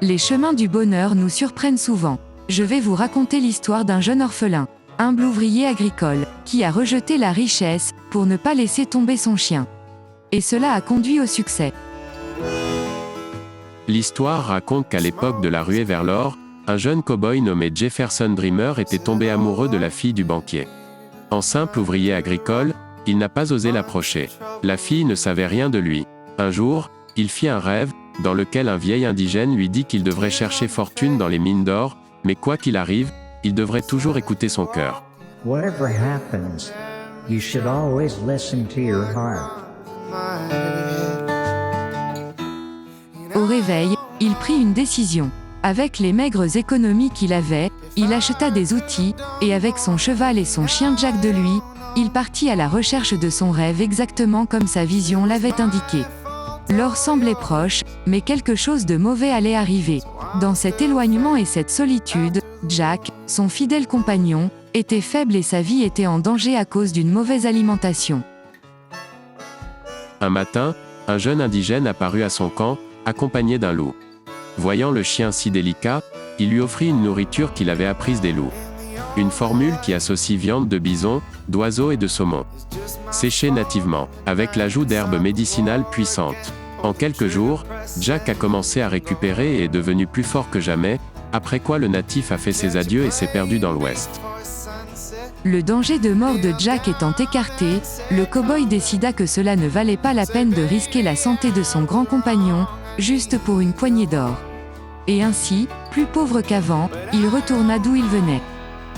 Les chemins du bonheur nous surprennent souvent. Je vais vous raconter l'histoire d'un jeune orphelin, humble ouvrier agricole, qui a rejeté la richesse pour ne pas laisser tomber son chien. Et cela a conduit au succès. L'histoire raconte qu'à l'époque de la ruée vers l'or, un jeune cow-boy nommé Jefferson Dreamer était tombé amoureux de la fille du banquier. En simple ouvrier agricole, il n'a pas osé l'approcher. La fille ne savait rien de lui. Un jour, il fit un rêve, dans lequel un vieil indigène lui dit qu'il devrait chercher fortune dans les mines d'or, mais quoi qu'il arrive, il devrait toujours écouter son cœur. Whatever happens, you should always listen to your heart. Au réveil, il prit une décision. Avec les maigres économies qu'il avait, il acheta des outils, et avec son cheval et son chien Jack de lui, il partit à la recherche de son rêve exactement comme sa vision l'avait indiqué. L'or semblait proche, mais quelque chose de mauvais allait arriver. Dans cet éloignement et cette solitude, Jack, son fidèle compagnon, était faible et sa vie était en danger à cause d'une mauvaise alimentation. Un matin, un jeune indigène apparut à son camp, accompagné d'un loup. Voyant le chien si délicat, il lui offrit une nourriture qu'il avait apprise des loups. Une formule qui associe viande de bison, d'oiseau et de saumon. Séchée nativement, avec l'ajout d'herbes médicinales puissantes. En quelques jours, Jack a commencé à récupérer et est devenu plus fort que jamais, après quoi le natif a fait ses adieux et s'est perdu dans l'ouest. Le danger de mort de Jack étant écarté, le cow-boy décida que cela ne valait pas la peine de risquer la santé de son grand compagnon, juste pour une poignée d'or. Et ainsi, plus pauvre qu'avant, il retourna d'où il venait.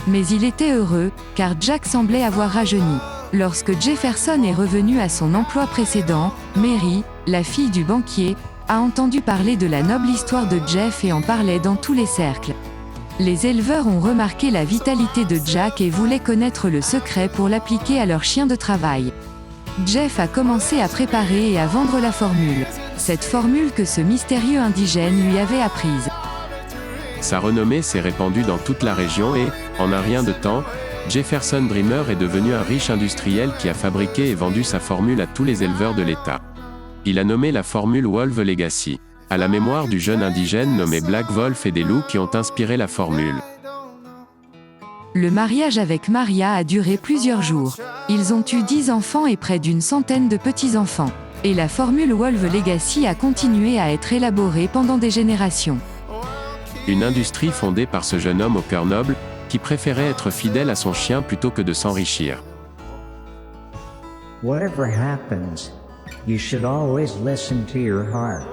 Mais il était heureux, car Jack semblait avoir rajeuni. Lorsque Jefferson est revenu à son emploi précédent, Mary, la fille du banquier, a entendu parler de la noble histoire de Jeff et en parlait dans tous les cercles. Les éleveurs ont remarqué la vitalité de Jack et voulaient connaître le secret pour l'appliquer à leur chien de travail. Jeff a commencé à préparer et à vendre la formule. Cette formule que ce mystérieux indigène lui avait apprise. Sa renommée s'est répandue dans toute la région et, en un rien de temps, Jefferson Dreamer est devenu un riche industriel qui a fabriqué et vendu sa formule à tous les éleveurs de l'État. Il a nommé la formule Wolf Legacy, à la mémoire du jeune indigène nommé Black Wolf et des loups qui ont inspiré la formule. Le mariage avec Maria a duré plusieurs jours. Ils ont eu 10 enfants et près d'une centaine de petits-enfants. Et la formule Wolf Legacy a continué à être élaborée pendant des générations. Une industrie fondée par ce jeune homme au cœur noble, qui préférait être fidèle à son chien plutôt que de s'enrichir. Whatever happens, you should always listen to your heart.